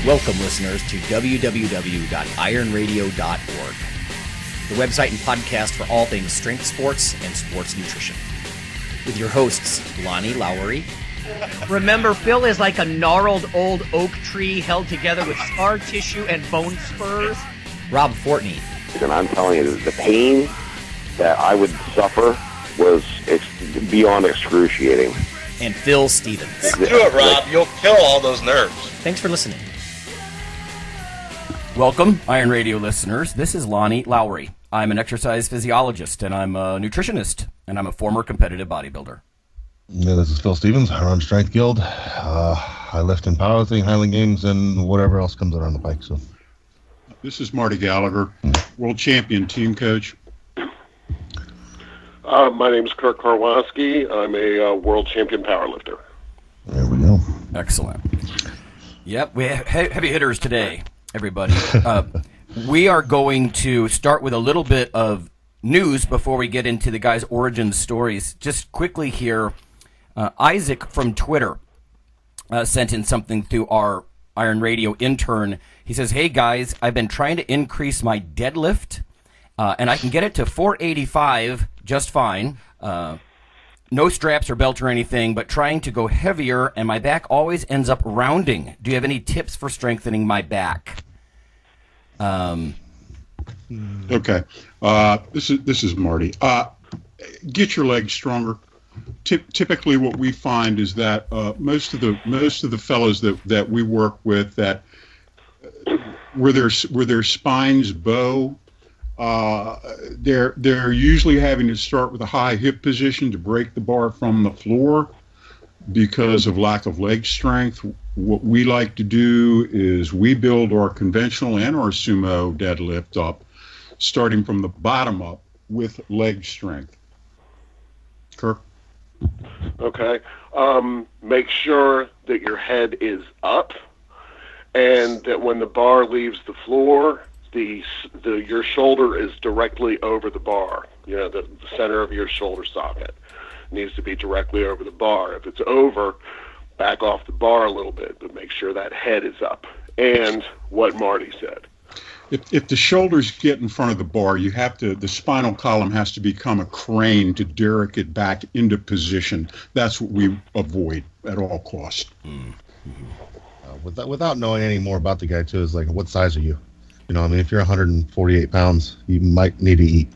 Welcome, listeners, to www.ironradio.org, the website and podcast for all things strength sports and sports nutrition. With your hosts, Lonnie Lowry. Remember, Phil is like a gnarled old oak tree held together with scar tissue and bone spurs. Rob Fortney. And I'm telling you, the pain that I would suffer was beyond excruciating. And Phil Stevens. Do it, Rob. You'll kill all those nerves. Thanks for listening. Welcome, Iron Radio listeners. This is Lonnie Lowry. I'm an exercise physiologist, and I'm a nutritionist, and I'm a former competitive bodybuilder. Yeah, this is Phil Stevens. I run Strength Guild. I lift in powerlifting, Highland Games, and whatever else comes around the bike. So, this is Marty Gallagher, world champion team coach. My name is Kirk Karwoski. I'm a world champion powerlifter. There we go. Excellent. Yep, we have heavy hitters today, everybody. We are going to start with a little bit of news before we get into the guys' origin stories. Just quickly here, Isaac from Twitter sent in something through our Iron Radio intern. He says, "Hey guys, I've been trying to increase my deadlift, and I can get it to 485 just fine. No straps or belt or anything, but trying to go heavier, and my back always ends up rounding. Do you have any tips for strengthening my back?" Okay, this is Marty. Get your legs stronger. Typically, what we find is that most of the fellows that we work with, that where their spines bow, they're usually having to start with a high hip position to break the bar from the floor because of lack of leg strength. What we like to do is we build our conventional and our sumo deadlift up, starting from the bottom up with leg strength. Kirk? Okay. Make sure that your head is up and that when the bar leaves the floor, your shoulder is directly over the bar. You know, the center of your shoulder socket needs to be directly over the bar. If it's over, back off the bar a little bit, but make sure that head is up. And what Marty said. If the shoulders get in front of the bar, the spinal column has to become a crane to derrick it back into position. That's what we avoid at all costs. Without knowing any more about the guy, too, is like, what size are you? You know, I mean, if you're 148 pounds, you might need to eat.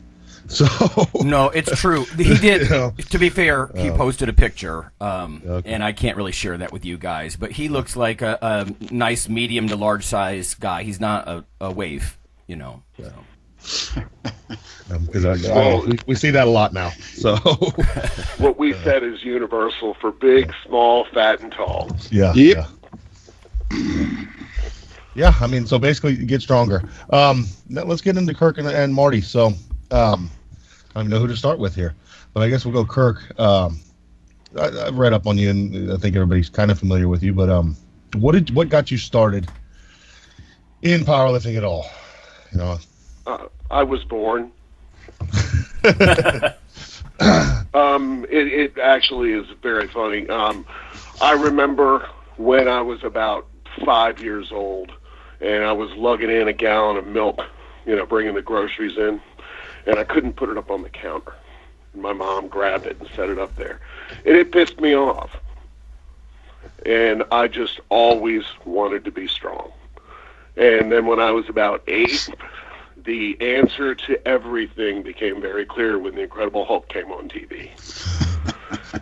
So no, it's true. He did. To be fair, he posted a picture, and I can't really share that with you guys. But he looks like a nice medium to large size guy. He's not a wave, you know. So. We see that a lot now. So what we said is universal for big, small, fat, and tall. Yeah. Yep. Yeah. I mean, so basically, get stronger. Let's get into Kirk and Marty. So. I don't know who to start with here, but I guess we'll go Kirk. I've read up on you, and I think everybody's kind of familiar with you. But what got you started in powerlifting at all? You know, I was born. It actually is very funny. I remember when I was about 5 years old, and I was lugging in a gallon of milk, bringing the groceries in. And I couldn't put it up on the counter. And my mom grabbed it and set it up there. And it pissed me off. And I just always wanted to be strong. And then when I was about 8, the answer to everything became very clear when the Incredible Hulk came on TV.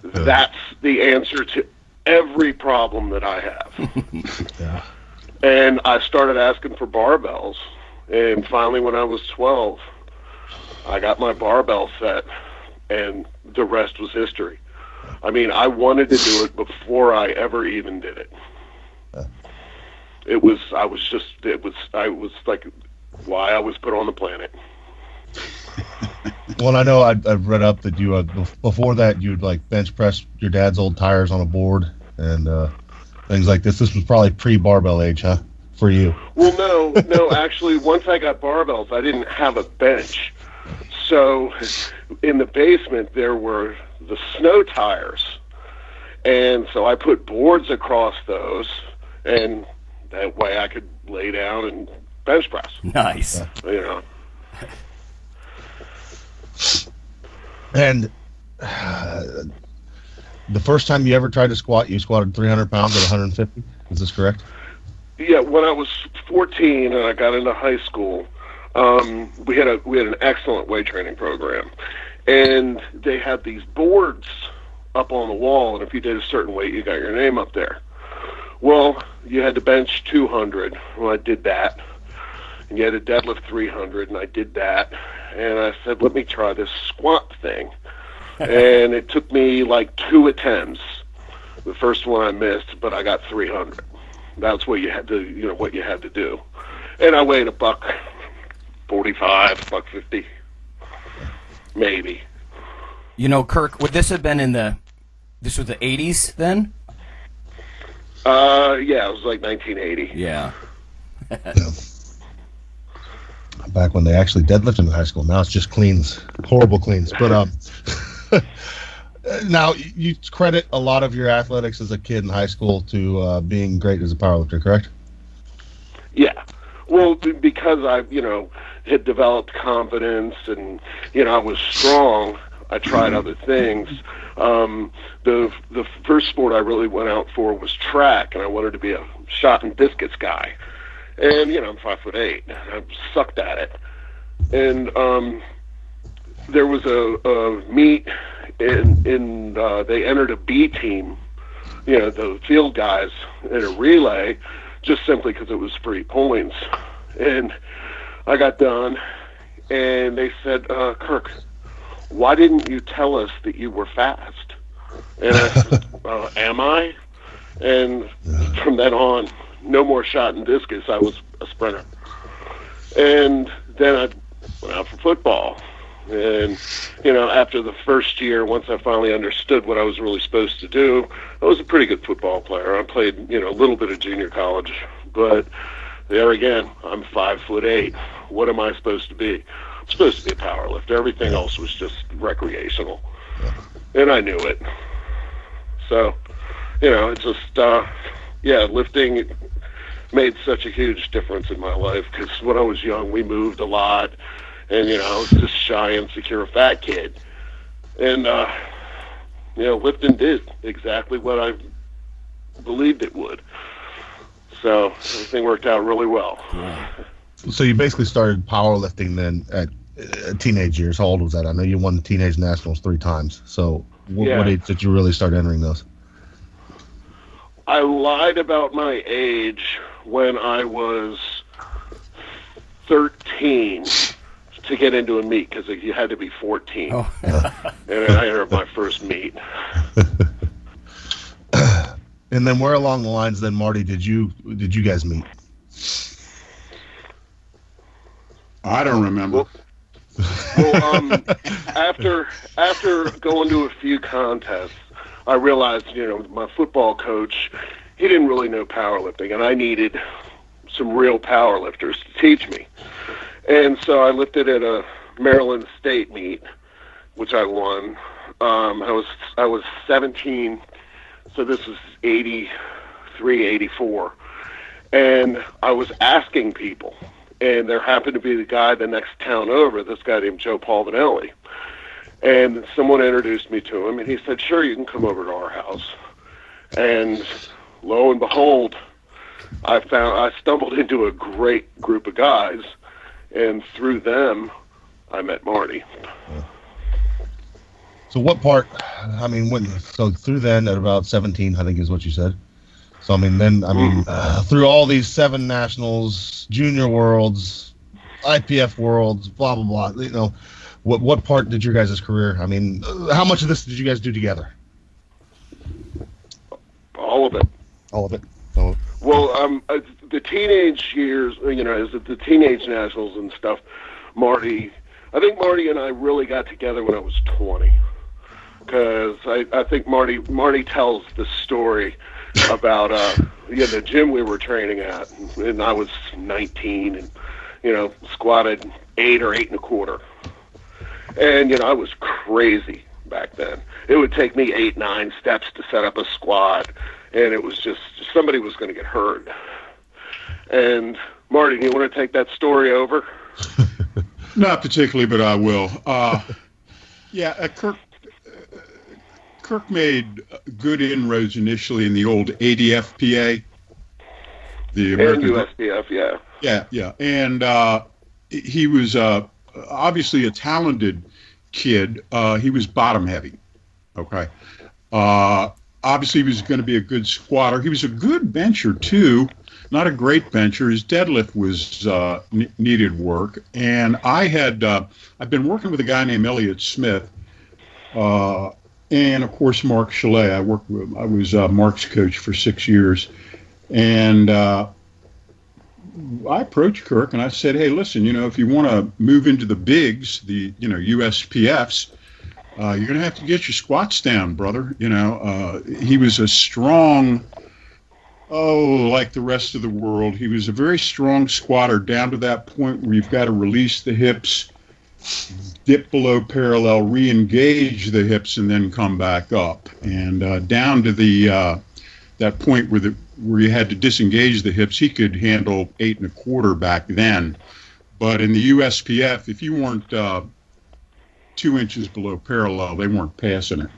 That's the answer to every problem that I have. Yeah. And I started asking for barbells. And finally, when I was 12, I got my barbell set, and the rest was history. I mean, I wanted to do it before I ever even did it. It was like why I was put on the planet. Well, I know I've read up that you before that you'd like bench press your dad's old tires on a board and things like this. This was probably pre-barbell age, huh? For you? Well, no. Actually, once I got barbells, I didn't have a bench. So in the basement, there were the snow tires. And so I put boards across those, and That way I could lay down and bench press. Nice. You know. And the first time you ever tried to squat, you squatted 300 pounds at 150. Is this correct? Yeah, when I was 14 and I got into high school, we had an excellent weight training program, and they had these boards up on the wall, and if you did a certain weight, you got your name up there. Well, you had to bench 200. Well, I did that. And you had to deadlift 300, and I did that. And I said, let me try this squat thing. And it took me like 2 attempts. The first one I missed, but I got 300. That's what you had to, what you had to do. And I weighed $145, $150, maybe. Kirk, would this have been this was the 80s then? Yeah, it was like 1980. Yeah. Back when they actually deadlifted in high school. Now it's just cleans, horrible cleans. But now you credit a lot of your athletics as a kid in high school to being great as a powerlifter, correct? Yeah. Well, because I, had developed confidence and, I was strong, I tried other things. The first sport I really went out for was track, and I wanted to be a shot and discus guy. And, I'm 5'8". I sucked at it. And there was a meet, and they entered a B team, the field guys, in a relay, just simply because it was free points. And I got done, and they said, Kirk, why didn't you tell us that you were fast? And I said, am I? And from then on, no more shot and discus. I was a sprinter. And then I went out for football. And, after the first year, once I finally understood what I was really supposed to do, I was a pretty good football player. I played, a little bit of junior college. But there again, I'm 5'8". What am I supposed to be? I'm supposed to be a power lifter. Everything else was just recreational. And I knew it. So, it's just, lifting made such a huge difference in my life because when I was young, we moved a lot. And, I was just shy, insecure, fat kid. And, lifting did exactly what I believed it would. So everything worked out really well. So you basically started powerlifting then at teenage years. How old was that? I know you won the teenage nationals 3 times. So what age did you really start entering those? I lied about my age when I was 13 to get into a meet because you had to be 14. Oh. And I entered my first meet. And then where along the lines then, Marty, did you guys meet? I don't remember. Well, after going to a few contests, I realized, my football coach, he didn't really know powerlifting, and I needed some real powerlifters to teach me. And so I lifted at a Maryland State meet, which I won. I was 17, so this was 83, 84. And I was asking people, and there happened to be the guy the next town over, this guy named Joe Palvinelli. And someone introduced me to him, and he said, sure, you can come over to our house. And lo and behold, I stumbled into a great group of guys, and through them, I met Marty. So what part, so through then at about 17, I think is what you said. So, through all these 7 nationals, junior worlds, IPF worlds, blah, blah, blah, what part did your guys' career, how much of this did you guys do together? All of it. All of it. Well, the teenage years, the teenage nationals and stuff, I think Marty and I really got together when I was 20. Because I think Marty tells the story about the gym we were training at, and I was 19 and squatted 8 or 8 1/4, and I was crazy back then. It would take me 8, 9 steps to set up a squat, and it was just somebody was going to get hurt. And Marty, do you want to take that story over? Not particularly, but I will. Kirk made good inroads initially in the old ADFPA, the American USPF, yeah. Yeah. And he was obviously a talented kid. He was bottom heavy. Okay. Obviously, he was going to be a good squatter. He was a good bencher, too. Not a great bencher. His deadlift was needed work. And I've been working with a guy named Elliot Smith, and, of course, Mark Chalet. I was Mark's coach for 6 years. And I approached Kirk, and I said, hey, listen, if you want to move into the bigs, the, USPFs, you're going to have to get your squats down, brother. He was a strong, like the rest of the world. He was a very strong squatter down to that point where you've got to release the hips, dip below parallel, re-engage the hips, and then come back up. And down to that point where you had to disengage the hips, he could handle 8 1/4 back then. But in the USPF, if you weren't 2 inches below parallel, they weren't passing it.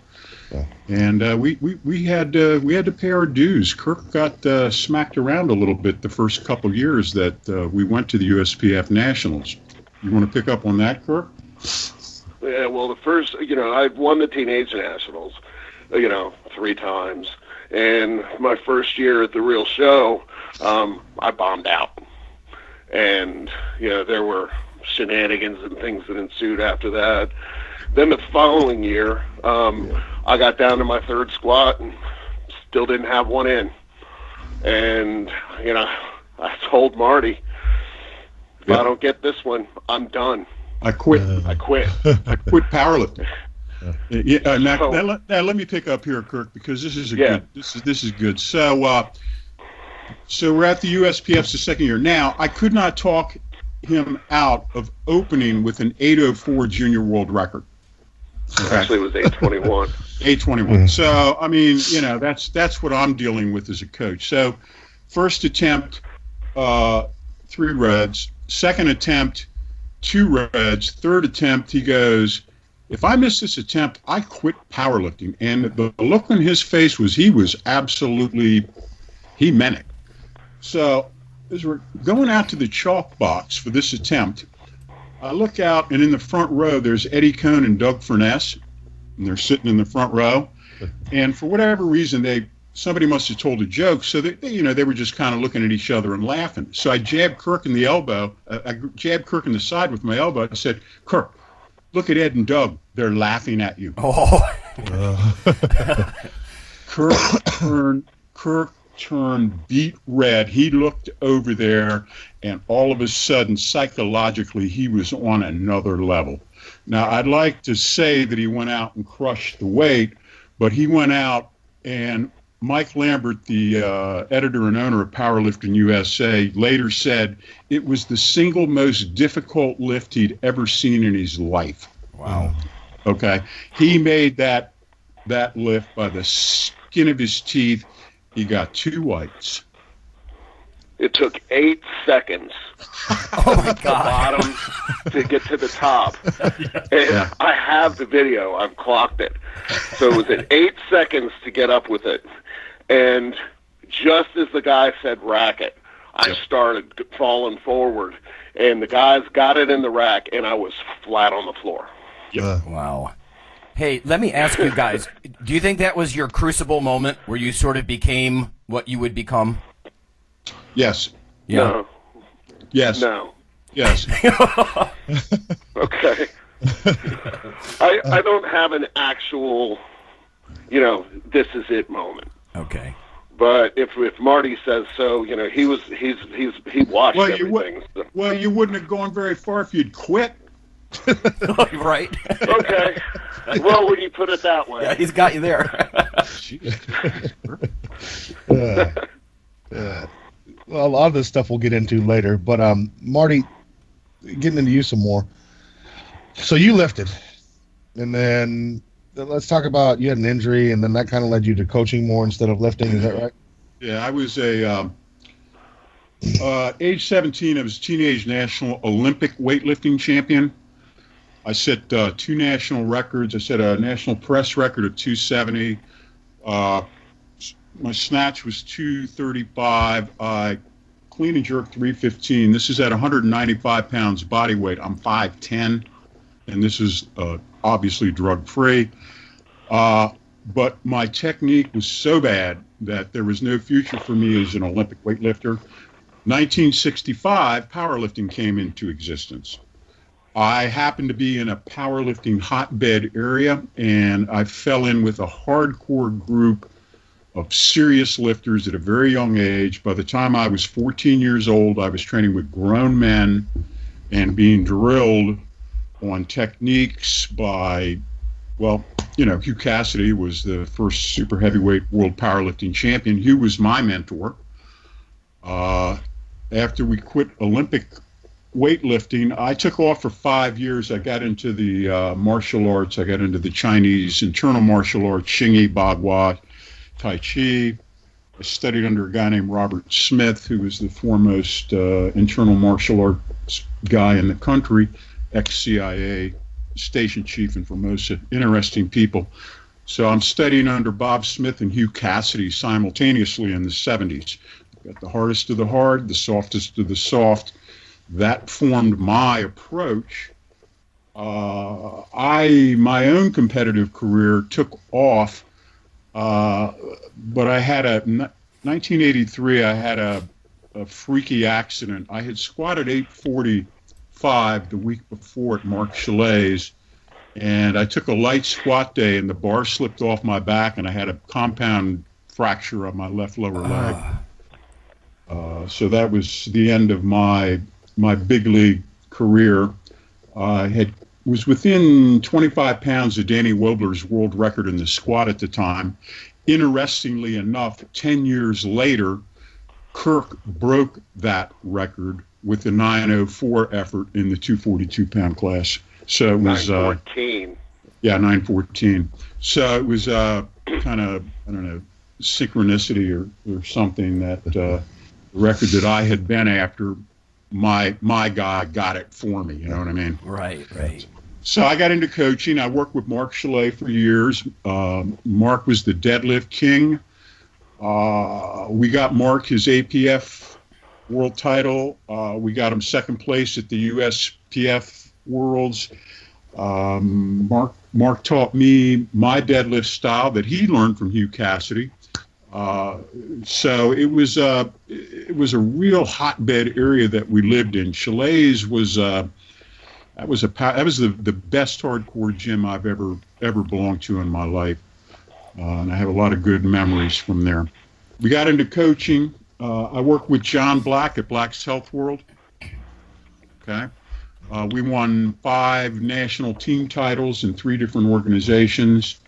Yeah. And we had to pay our dues. Kirk got smacked around a little bit the first couple years that we went to the USPF Nationals. You want to pick up on that, Kirk? Yeah, well, the first, I've won the Teenage Nationals, 3 times. And my first year at the real show, I bombed out. And, there were shenanigans and things that ensued after that. Then the following year, I got down to my 3rd squat and still didn't have one in. And, I told Marty, if I don't get this one, I'm done. I quit. I quit. I quit powerlifting. Now let me pick up here, Kirk, because this is good. This is good. So we're at the USPF's the second year. Now I could not talk him out of opening with an 8:04 junior world record. Okay. Actually, it was 8:21. 8:21. So I mean, that's what I'm dealing with as a coach. So first attempt, 3 reds. Second attempt, 2 reds. Third attempt, he goes, if I miss this attempt, I quit powerlifting. And the look on his face was he meant it. So as we're going out to the chalk box for this attempt, I look out, and in the front row, there's Eddie Cohn and Doug Furness, and they're sitting in the front row. And for whatever reason, somebody must have told a joke, so they were just kind of looking at each other and laughing. So I jabbed Kirk in the elbow. I jabbed Kirk in the side with my elbow. I said, Kirk, look at Ed and Doug. They're laughing at you. Oh. Kirk turned beet red. He looked over there, and all of a sudden, psychologically, he was on another level. Now, I'd like to say that he went out and crushed the weight, but he went out, and Mike Lambert, the editor and owner of Powerlifting USA, later said it was the single most difficult lift he'd ever seen in his life. Wow. Okay. He made that lift by the skin of his teeth. He got 2 whites. It took 8 seconds oh my the bottom to get to the top. And I have the video. I've clocked it. So it was at 8 seconds to get up with it. And just as the guy said racket, I started falling forward. And the guys got it in the rack, and I was flat on the floor. Wow. Hey, let me ask you guys, do you think that was your crucible moment where you sort of became what you would become? Yes. Yeah. No. Yes. No. Yes. Okay. I don't have an actual, this is it moment. Okay. But if Marty says so, he watched everything. Well, you wouldn't have gone very far if you'd quit. Right. Okay. Well, when you put it that way. Yeah, he's got you there. Well, a lot of this stuff we'll get into later, but Marty, getting into you some more. So you lifted, and then let's talk about you had an injury, and then that kind of led you to coaching more instead of lifting. Is that right? Yeah, I was a Age 17, I was teenage national Olympic weightlifting champion. I set 2 national records. I set a national press record of 270. My snatch was 235. I clean and jerk 315. This is at 195 pounds body weight. I'm 5'10", and this is obviously drug-free. But my technique was so bad that there was no future for me as an Olympic weightlifter. 1965, powerlifting came into existence. I happened to be in a powerlifting hotbed area, and I fell in with a hardcore group of serious lifters at a very young age. By the time I was 14 years old, I was training with grown men and being drilled on techniques by, well, you know, Hugh Cassidy was the first super heavyweight world powerlifting champion. Hugh was my mentor. After we quit Olympic weightlifting, I took off for 5 years. I got into the martial arts. I got into the Chinese internal martial arts, Xingyi, Bagua, Tai Chi. I studied under a guy named Robert Smith, who was the foremost internal martial arts guy in the country, ex-CIA station chief in Formosa. Interesting people. So I'm studying under Bob Smith and Hugh Cassidy simultaneously in the 70s. Got the hardest of the hard, the softest of the soft. That formed my approach. My own competitive career took off, but I had 1983, I had a freaky accident. I had squatted 845 the week before at Mark Chalet's, and I took a light squat day, and the bar slipped off my back, and I had a compound fracture of my left lower leg. So that was the end of my big league career. I was within 25 pounds of Danny Wobler's world record in the squat at the time. Interestingly enough, 10 years later, Kirk broke that record with the 904 effort in the 242-pound class. So it was 914. Yeah, 914. So it was kind of, I don't know, synchronicity or something that the record that I had been after, my guy got it for me. You know what I mean? Right. So I got into coaching. I worked with Mark Chalet for years. Mark was the deadlift king. We got Mark his APF world title. We got him second place at the USPF Worlds. Mark taught me my deadlift style that he learned from Hugh Cassidy. So it was a real hotbed area that we lived in. Chalet's was the best hardcore gym I've ever belonged to in my life, and I have a lot of good memories from there. We got into coaching. I worked with John Black at Black's Health World. Okay, we won 5 national team titles in 3 different organizations.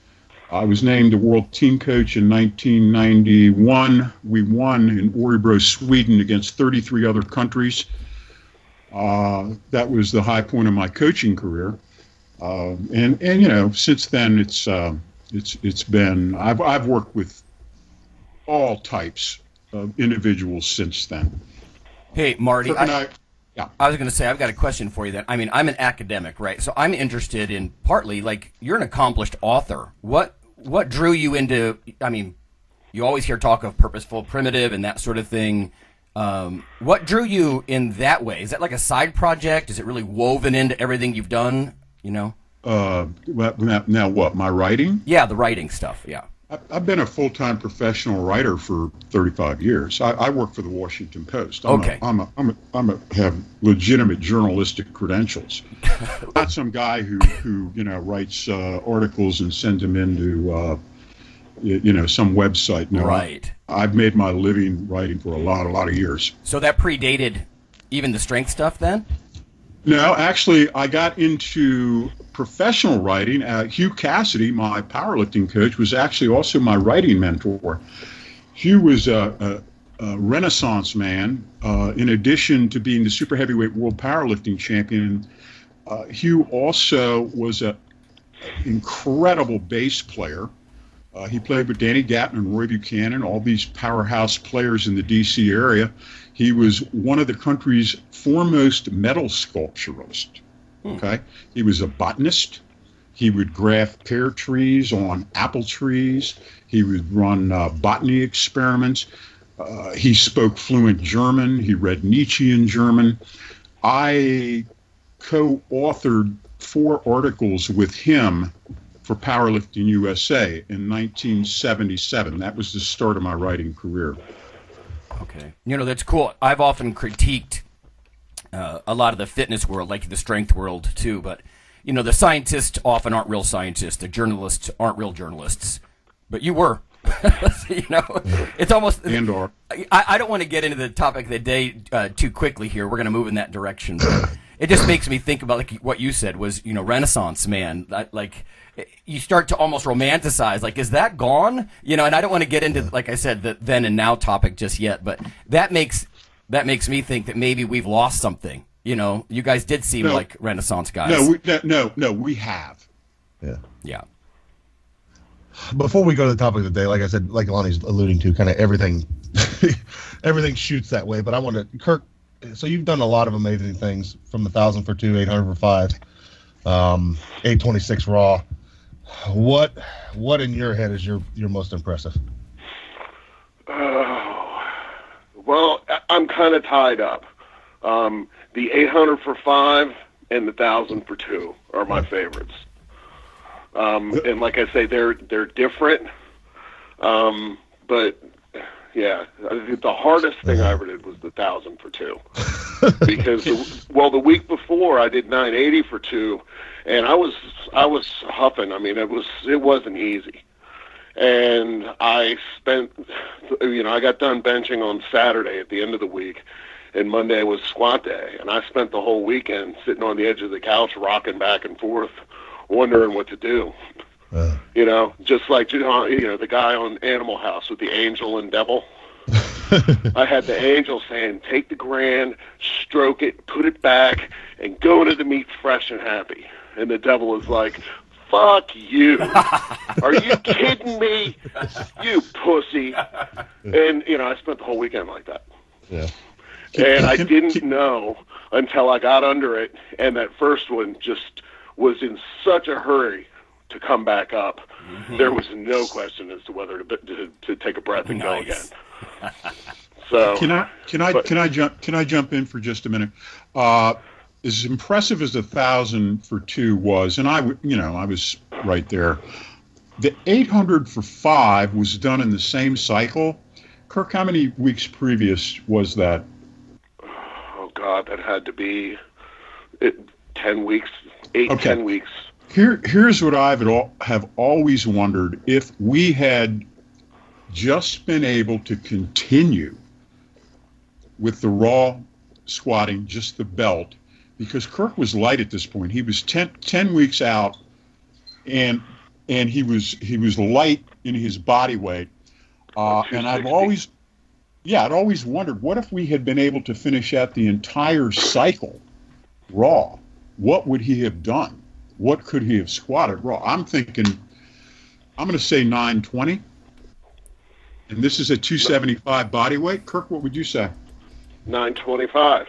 I was named the world team coach in 1991. We won in Örebro, Sweden, against 33 other countries. That was the high point of my coaching career. And you know, since then it's been I've worked with all types of individuals since then. Hey, Marty, Yeah. I was going to say, I've got a question for you then. I mean, I'm an academic, right? So I'm interested in partly, like, you're an accomplished author. What drew you into, I mean, you always hear talk of purposeful primitive and that sort of thing. What drew you in that way? Is that like a side project? Is it really woven into everything you've done, you know? Now what, my writing? Yeah, the writing stuff, yeah. I've been a full-time professional writer for 35 years. I work for the Washington Post. Okay. I have legitimate journalistic credentials. Not some guy who you know writes articles and sends them into some website. No, right. I've made my living writing for a lot of years. So that predated even the strength stuff then? No, actually, I got into professional writing. Hugh Cassidy, my powerlifting coach, was actually also my writing mentor. Hugh was a Renaissance man. In addition to being the super heavyweight world powerlifting champion, Hugh also was an incredible bass player. He played with Danny Gatton and Roy Buchanan, all these powerhouse players in the D.C. area. He was one of the country's foremost metal sculpturists. Okay, he was a botanist. He would graft pear trees on apple trees. He would run botany experiments. He spoke fluent German. He read Nietzsche in German. I co-authored 4 articles with him for Powerlifting USA in 1977. That was the start of my writing career. Okay. That's cool. I've often critiqued a lot of the fitness world, like the strength world too, but the scientists often aren't real scientists. The journalists aren't real journalists. But you were. It's almost. And are. I don't want to get into the topic of the day too quickly here. We're going to move in that direction. But it just makes me think about like what you said was, Renaissance man. Like you start to almost romanticize. Like, is that gone? And I don't want to get into, like I said, the then and now topic just yet. But that makes me think that maybe we've lost something. You guys did seem like Renaissance guys. No, we have. Yeah. Yeah. Before we go to the topic of the day, like I said, like Lonnie's alluding to, kind of everything shoots that way. But I want to, Kirk, so you've done a lot of amazing things, from 1,000 for 2, 800 for 5, 826 raw. What in your head is your most impressive? Well, I'm kind of tied up. The 800 for 5 and the 1,000 for 2 are my favorites. And like I say, they're different. But yeah, the hardest thing I ever did was the 1,000 for 2, because the week before I did 980 for 2, and I was huffing. I mean, it wasn't easy. And I spent, I got done benching on Saturday at the end of the week, and Monday was squat day, and I spent the whole weekend sitting on the edge of the couch, rocking back and forth, wondering what to do. Just like the guy on Animal House with the angel and devil. I had the angel saying, "Take the grand, stroke it, put it back, and go into the meet fresh and happy." And the devil was like, "Fuck you! Are you kidding me? You pussy!" And I spent the whole weekend like that. Yeah. And I didn't know until I got under it, and that first one just was in such a hurry to come back up. Mm-hmm. There was no question as to whether to take a breath and go again. So can I jump in for just a minute? As impressive as the 1,000 for 2 was, and I was right there. The 800 for 5 was done in the same cycle. Kirk, how many weeks previous was that? Oh God, that had to be 10 weeks, 10 weeks. Here's what I have always wondered: if we had just been able to continue with the raw squatting, just the belt, because Kirk was light at this point. He was 10 weeks out, and he was light in his body weight. And I'd always wondered, what if we had been able to finish out the entire cycle raw? What would he have done? What could he have squatted raw? I'm thinking, I'm going to say 920. And this is a 275 body weight. Kirk, what would you say? 925.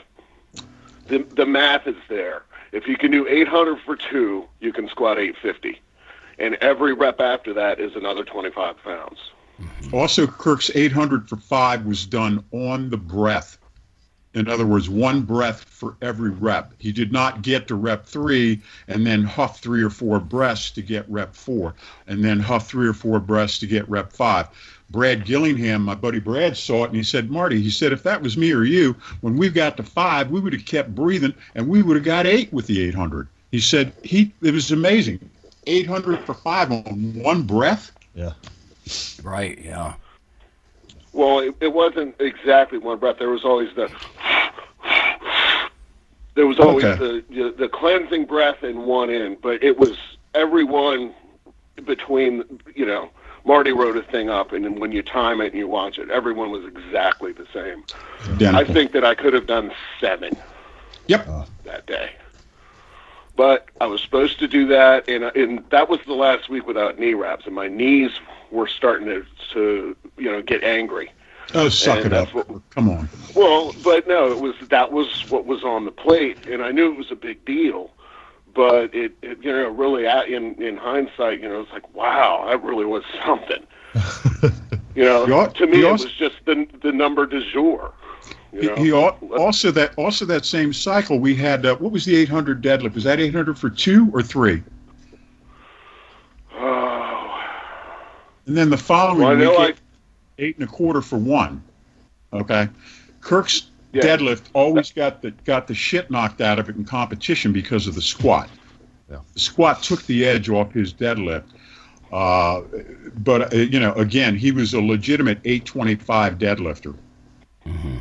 The math is there. If you can do 800 for 2, you can squat 850. And every rep after that is another 25 pounds. Also, Kirk's 800 for 5 was done on the breath. In other words, one breath for every rep. He did not get to rep 3 and then huff 3 or 4 breaths to get rep 4, and then huff 3 or 4 breaths to get rep 5. Brad Gillingham, my buddy Brad, saw it, and he said, "Marty," he said, "if that was me or you, when we got to 5, we would have kept breathing, and we would have got 8 with the 800. He said it was amazing. 800 for 5 on one breath. Yeah. Right, yeah. Well, it wasn't exactly one breath. There was always the cleansing breath in one in, but it was every one between, Marty wrote a thing up, and then when you time it and you watch it, everyone was exactly the same. Identical. I think that I could have done 7 that day. But I was supposed to do that, and that was the last week without knee wraps, and my knees were starting to get angry. Oh, suck it up. Come on. Well, but no, that was what was on the plate, and I knew it was a big deal. But it really, in hindsight, it's like, wow, that really was something. To me, it was just the number du jour. Also that same cycle, we had what was the 800 deadlift? Was that 800 for 2 or 3? Oh. And then the following week, 8 1/4 for 1. Okay, Kirk's deadlift always got the shit knocked out of it in competition because of the squat. Yeah. The squat took the edge off his deadlift. But again, he was a legitimate 825 deadlifter. Mm-hmm.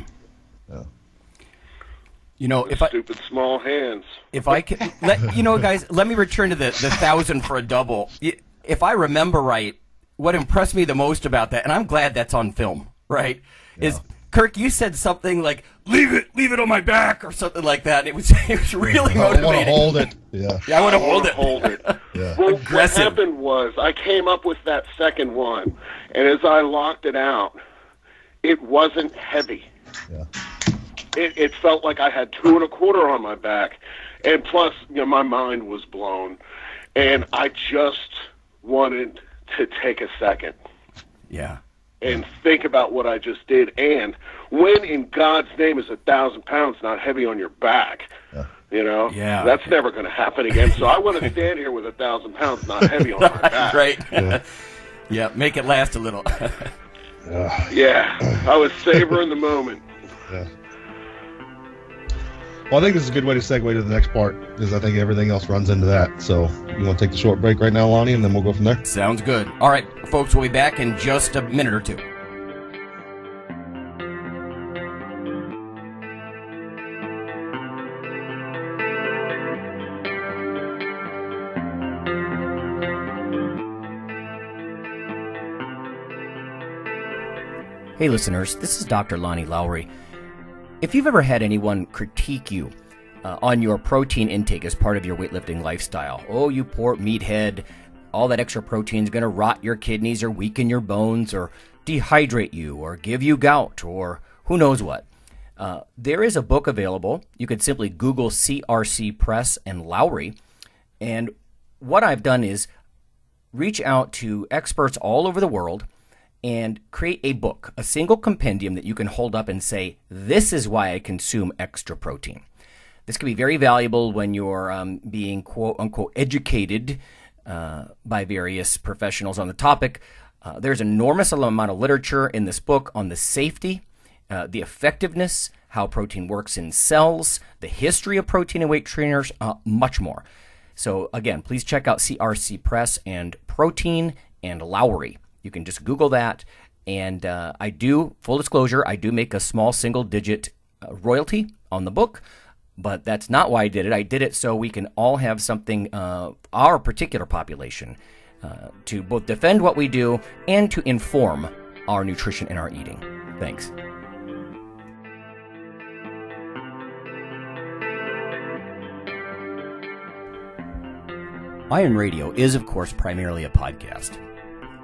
Stupid small hands. If I can, guys, let me return to the 1,000 for a double. If I remember right, what impressed me the most about that, and I'm glad that's on film, right, is Kirk, you said something like leave it on my back or something like that. It was really motivating. I want to hold it. Yeah, I want to hold it. Yeah. Well, what happened was I came up with that second one, and as I locked it out, it wasn't heavy. Yeah. It felt like I had 2 1/4 on my back, and plus, my mind was blown, and I just wanted to take a second. Yeah. And think about what I just did, and when in God's name is 1,000 pounds not heavy on your back? Yeah. That's never going to happen again. So I want to stand here with 1,000 pounds not heavy on my back. Right. Yeah, make it last a little. Yeah, I was savoring the moment. Yeah. Well, I think this is a good way to segue to the next part, because I think everything else runs into that. So you want to take the short break right now, Lonnie, and then we'll go from there? Sounds good. All right, folks, we'll be back in just a minute or two. Hey, listeners, this is Dr. Lonnie Lowry. If you've ever had anyone critique you on your protein intake as part of your weightlifting lifestyle, oh, you poor meathead, all that extra protein is going to rot your kidneys or weaken your bones or dehydrate you or give you gout or who knows what. There is a book available. You could simply Google CRC Press and Lowry. And what I've done is reach out to experts all over the world and create a book, a single compendium that you can hold up and say, this is why I consume extra protein. This can be very valuable when you're being quote-unquote educated by various professionals on the topic. There's an enormous amount of literature in this book on the safety, the effectiveness, how protein works in cells, the history of protein and weight trainers, much more. So again, please check out CRC Press and Protein and Lowry. You can just Google that, and I do, full disclosure, I do make a small single-digit royalty on the book, but that's not why I did it. I did it so we can all have something, our particular population, to both defend what we do and to inform our nutrition and our eating. Thanks. IronRadio is, of course, primarily a podcast.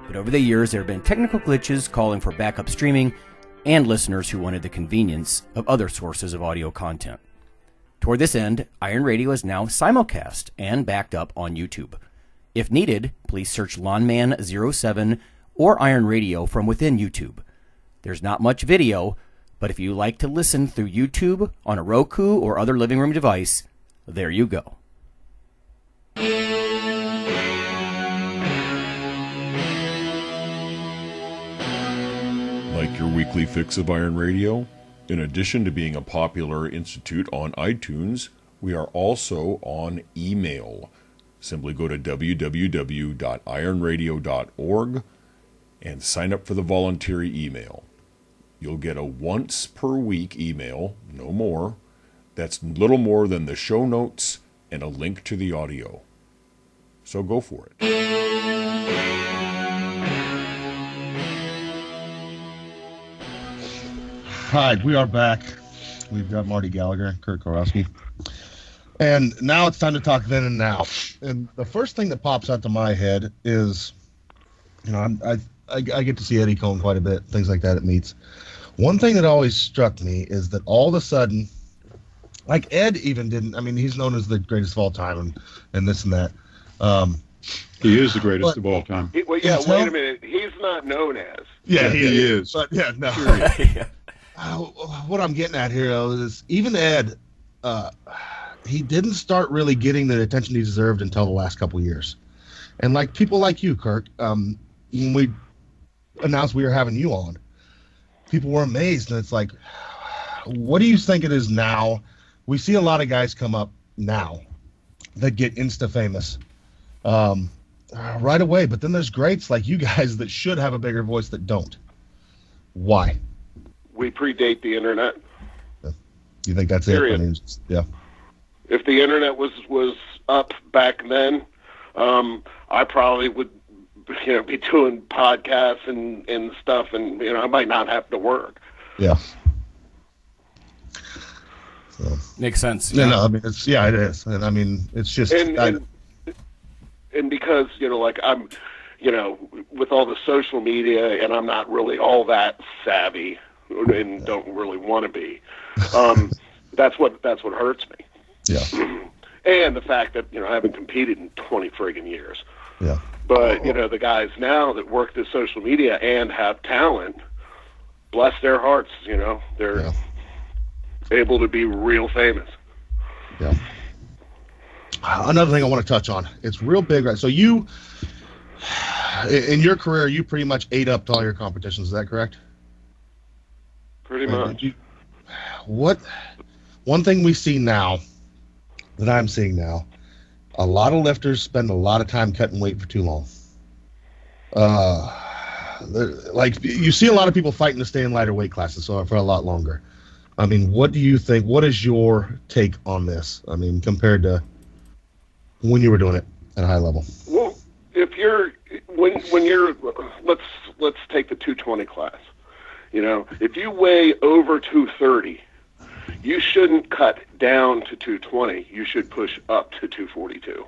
But over the years, there have been technical glitches calling for backup streaming and listeners who wanted the convenience of other sources of audio content. Toward this end, IronRadio is now simulcast and backed up on YouTube. If needed, please search Lawnman07 or IronRadio from within YouTube. There's not much video, but if you like to listen through YouTube on a Roku or other living room device, there you go. Like your weekly fix of Iron Radio? In addition to being a popular institute on iTunes, we are also on email. Simply go to www.ironradio.org and sign up for the voluntary email. You'll get a once per week email, no more. That's little more than the show notes and a link to the audio. So go for it. Hi, we are back. We've got Marty Gallagher, Kirk Karwoski. And now it's time to talk then and now. And the first thing that pops out to my head is, I I get to see Eddie Cohn quite a bit, things like that at meets. One thing that always struck me is that all of a sudden, like Ed even didn't, I mean, he's known as the greatest of all time and this and that. He is the greatest of all time. Wait a minute. He's not known as. Yeah, he is. But yeah, no. Sure. What I'm getting at here, though, is even Ed, he didn't start really getting the attention he deserved until the last couple years. And like people like you, Kirk, when we announced we were having you on, people were amazed. And it's like, what do you think it is now? We see a lot of guys come up now that get insta-famous right away. But then there's greats like you guys that should have a bigger voice that don't. Why? We predate the internet. You think that's Period. it? I mean, yeah. If the internet was up back then, I probably would, be doing podcasts and stuff, and I might not have to work. Yeah. So. Makes sense. Yeah. No, I mean, it is, and I mean, it's just. And because like I'm, with all the social media, and I'm not really all that savvy, and don't really want to be. That's what hurts me. Yeah. And the fact that I haven't competed in 20 friggin' years. Yeah. But the guys now that work the social media and have talent, bless their hearts. They're able to be real famous. Yeah. Another thing I want to touch on. It's real big, right? So you, in your career, you pretty much ate up to all your competitions. Is that correct? Pretty much. One thing we see now, that I'm seeing now, a lot of lifters spend a lot of time cutting weight for too long. Like you see a lot of people fighting to stay in lighter weight classes for a lot longer. I mean, what do you think? What is your take on this? I mean, compared to when you were doing it at a high level. Well, if you're when you're let's take the 220 class. If you weigh over 230, you shouldn't cut down to 220. You should push up to 242.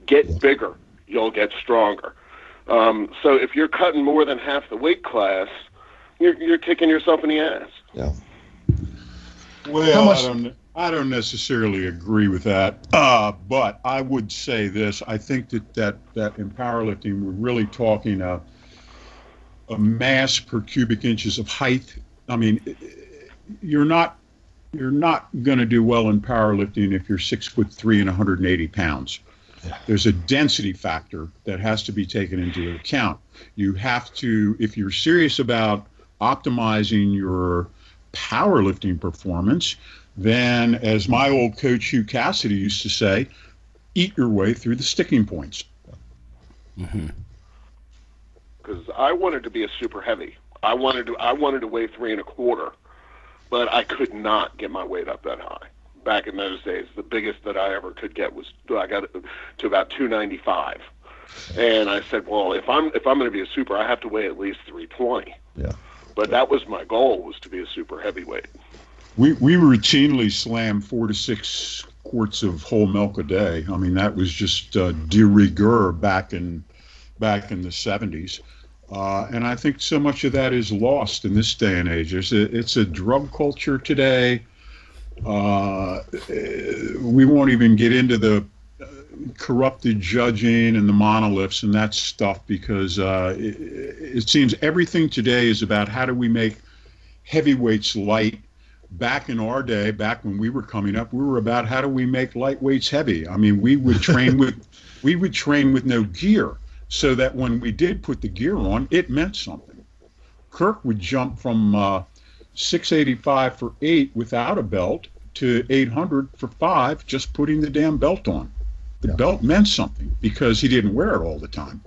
Get bigger. You'll get stronger. So if you're cutting more than half the weight class, you're kicking yourself in the ass. Yeah. Well, I don't necessarily agree with that, but I would say this. I think that in powerlifting, we're really talking a mass per cubic inches of height. I mean, you're not going to do well in powerlifting if you're 6'3" and 180 pounds. There's a density factor that has to be taken into account. You have to, if you're serious about optimizing your powerlifting performance, then, as my old coach Hugh Cassidy used to say, eat your way through the sticking points. Because I wanted to be a super heavy. I wanted to weigh 3 1/4, but I could not get my weight up that high. Back in those days, the biggest that I ever could get I got to about 295, and I said, well, if I'm going to be a super, I have to weigh at least 320. Yeah. But that was my goal, was to be a super heavyweight. We routinely slam 4 to 6 quarts of whole milk a day. I mean, that was just de rigueur back in the 70s. And I think so much of that is lost in this day and age. It's a drug culture today. We won't even get into the corrupted judging and the monoliths and that stuff, because it seems everything today is about how do we make heavyweights light. Back in our day, back when we were coming up, we were about how do we make lightweights heavy. I mean, we would train with no gear, so that when we did put the gear on, it meant something. Kirk would jump from 685 for 8 without a belt to 800 for 5 just putting the damn belt on. The belt meant something because he didn't wear it all the time.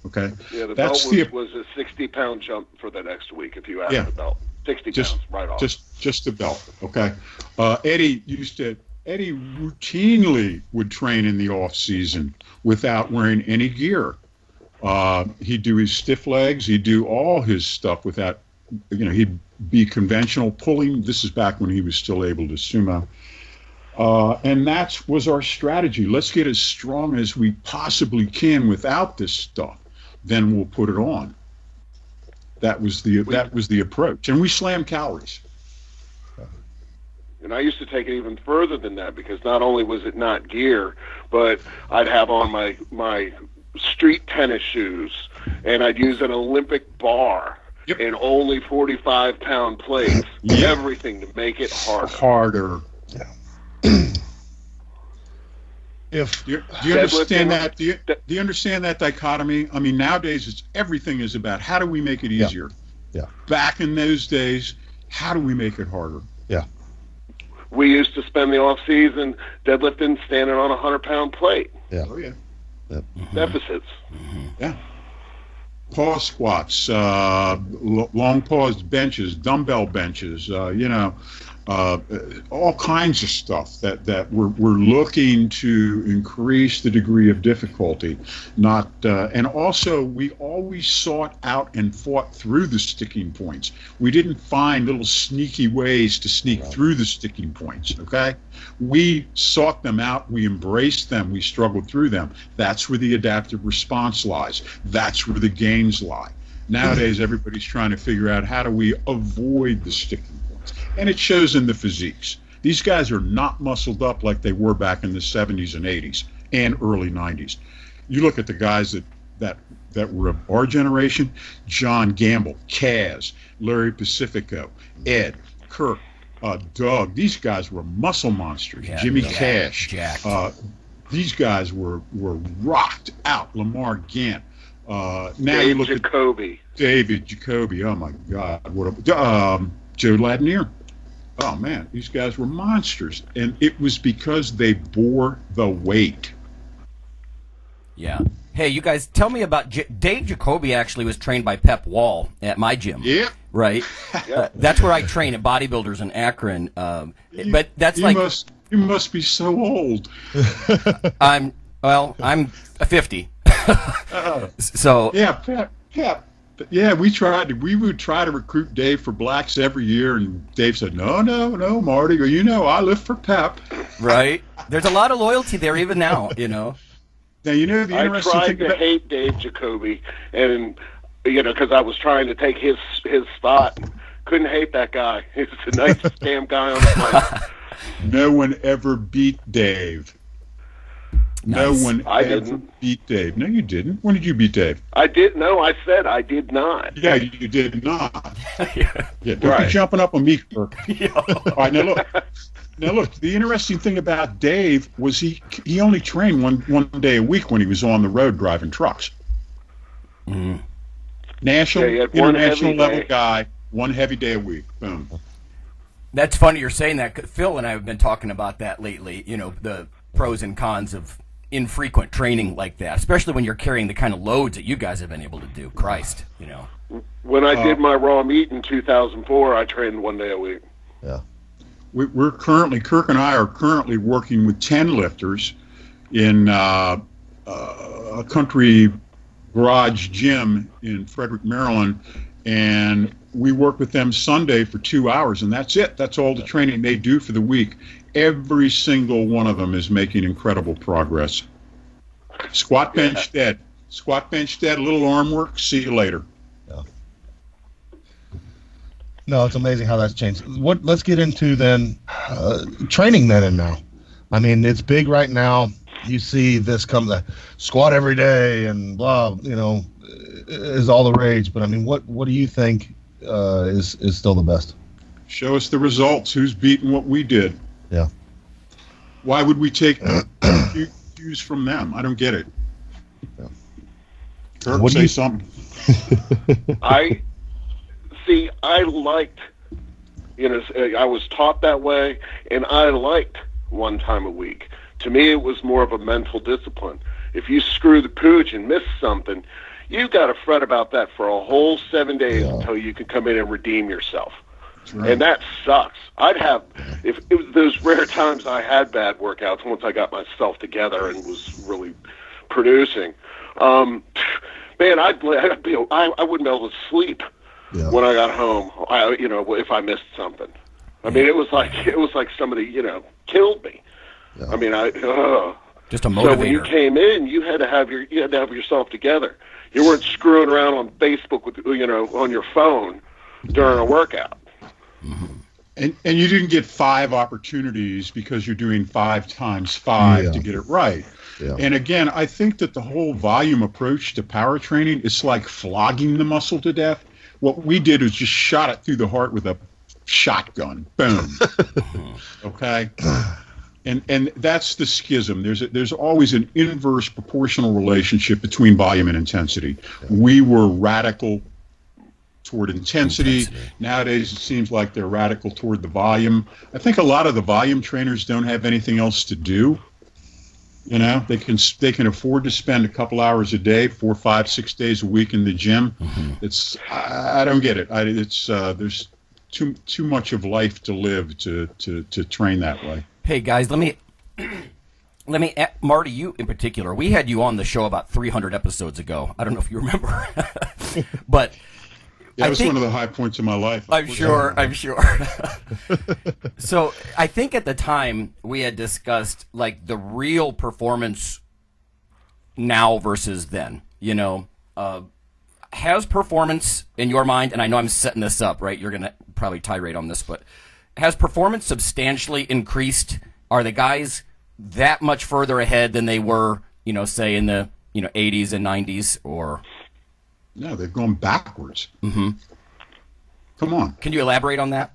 Okay. Yeah, the belt was a 60-pound jump for the next week if you added the belt. 60 pounds right off. Just the belt. Okay. Eddie routinely would train in the off season without wearing any gear. He'd do his stiff legs. He'd do all his stuff without, he'd be conventional pulling. This is back when he was still able to sumo. And that was our strategy. Let's get as strong as we possibly can without this stuff. then we'll put it on. That was the approach, and we slammed calories. And I used to take it even further than that, because not only was it not gear, but I'd have on my street tennis shoes, and I'd use an Olympic bar and only 45-pound plates, everything to make it harder. Yeah. Do you understand that? Do you understand that dichotomy? I mean, nowadays everything is about how do we make it easier. Yeah. Back in those days, how do we make it harder? Yeah. We used to spend the off season deadlifting, standing on a 100-pound plate. Yeah. Oh yeah. Yep. Deficits. Yeah. Pause squats, long paused benches, dumbbell benches, all kinds of stuff that we're looking to increase the degree of difficulty. And also we always sought out and fought through the sticking points. We didn't find little sneaky ways to sneak through the sticking points. Okay, we sought them out, we embraced them, we struggled through them. That's where the adaptive response lies. That's where the gains lie. Nowadays, everybody's trying to figure out how do we avoid the sticking points. And it shows in the physiques. These guys are not muscled up like they were back in the 70s and 80s and early 90s. You look at the guys that were of our generation: John Gamble, Kaz, Larry Pacifico, Ed, Kirk, Doug. These guys were muscle monsters. Yeah, Jimmy Cash. Jacked. These guys were rocked out. Lamar Gant. Now Dave you look Jacoby. at David Jacoby. Oh my God! Joe Ladnier. Oh man, these guys were monsters, and it was because they bore the weight. Yeah. Hey, you guys, tell me about Dave Jacoby. Actually, was trained by Pep Wall at my gym. Yeah. Right. That's where I train at bodybuilders in Akron. But that's you must be so old. I'm 50. So yeah, Pep. Yeah, we would try to recruit Dave for blacks every year, and Dave said, no, Marty, or I live for Pep. Right. There's a lot of loyalty there even now, Now, the interesting I tried thing to hate Dave Jacoby, and because I was trying to take his spot. Couldn't hate that guy. He's a nice damn guy on the plate. No one ever beat Dave. No one ever beat Dave. No, you didn't. When did you beat Dave? I did. No, I said I did not. Yeah, you did not. Yeah, don't be jumping up on me, Kirk. All right, now look. The interesting thing about Dave was he only trained one day a week when he was on the road driving trucks. Mm-hmm. National, international level guy, one heavy day a week. Boom. That's funny you're saying that. Phil and I have been talking about that lately. The pros and cons of infrequent training like that, especially when you're carrying the kind of loads that you guys have been able to do. Christ, When I did my raw meat in 2004, I trained 1 day a week. Yeah. We're currently, Kirk and I are currently working with 10 lifters in a country garage gym in Frederick, Maryland, and we work with them Sunday for 2 hours, and that's it. That's all the training they do for the week. Every single one of them is making incredible progress. Squat, bench, dead. Squat, bench, dead, a little arm work, see you later. Yeah. No, it's amazing how that's changed. Let's get into then training then and now. I mean, it's big right now. You see this come, the squat every day and blah, is all the rage. But I mean, what do you think is still the best? Show us the results. Who's beating what we did? Yeah. Why would we take cues from them? I don't get it. Yeah. Kirk, say something. I liked, I was taught that way, and I liked 1 time a week. To me, it was more of a mental discipline. If you screw the pooch and miss something, you've got to fret about that for a whole 7 days until you can come in and redeem yourself. Right. And that sucks. If it was those rare times I had bad workouts once I got myself together and was really producing, man, I wouldn't be able to sleep when I got home. If I missed something. I mean, it was like somebody killed me. Yeah. I mean, Just a motivator. So when you came in, you had to have yourself together. You weren't screwing around on Facebook with on your phone during a workout. Mm-hmm. And you didn't get 5 opportunities because you're doing 5 times 5 to get it right. Yeah. And again, I think that the whole volume approach to power training is like flogging the muscle to death. What we did was just shot it through the heart with a shotgun. Boom. Okay? And that's the schism. There's always an inverse proportional relationship between volume and intensity. Yeah. We were radical toward intensity. Nowadays, it seems like they're radical toward the volume. I think a lot of the volume trainers don't have anything else to do. They can afford to spend a couple hours a day, 4, 5, 6 days a week in the gym. Mm-hmm. I don't get it. There's too much of life to live to train that way. Hey guys, let me Marty, you in particular. We had you on the show about 300 episodes ago. I don't know if you remember, but. Yeah, that was one of the high points of my life. I'm sure. So I think at the time we had discussed like the real performance now versus then. Has performance in your mind, and I know I'm setting this up, right? You're going to probably tirade on this, but has performance substantially increased? Are the guys that much further ahead than they were, say in the 80s and 90s or... No, they've gone backwards. Mm-hmm. Come on. Can you elaborate on that?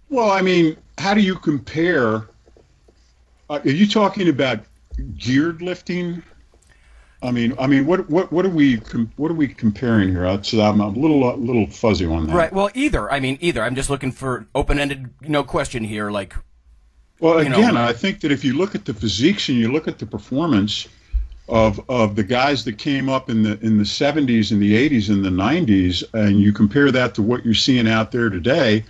Well, I mean, how do you compare? Are you talking about geared lifting? I mean, what are we comparing here? So I'm a little fuzzy on that. Right. Well, either. I'm just looking for open-ended, question here. Like. Well, again, I think that if you look at the physiques and you look at the performance of the guys that came up in the 70s and the 80s and the 90s, and you compare that to what you're seeing out there today,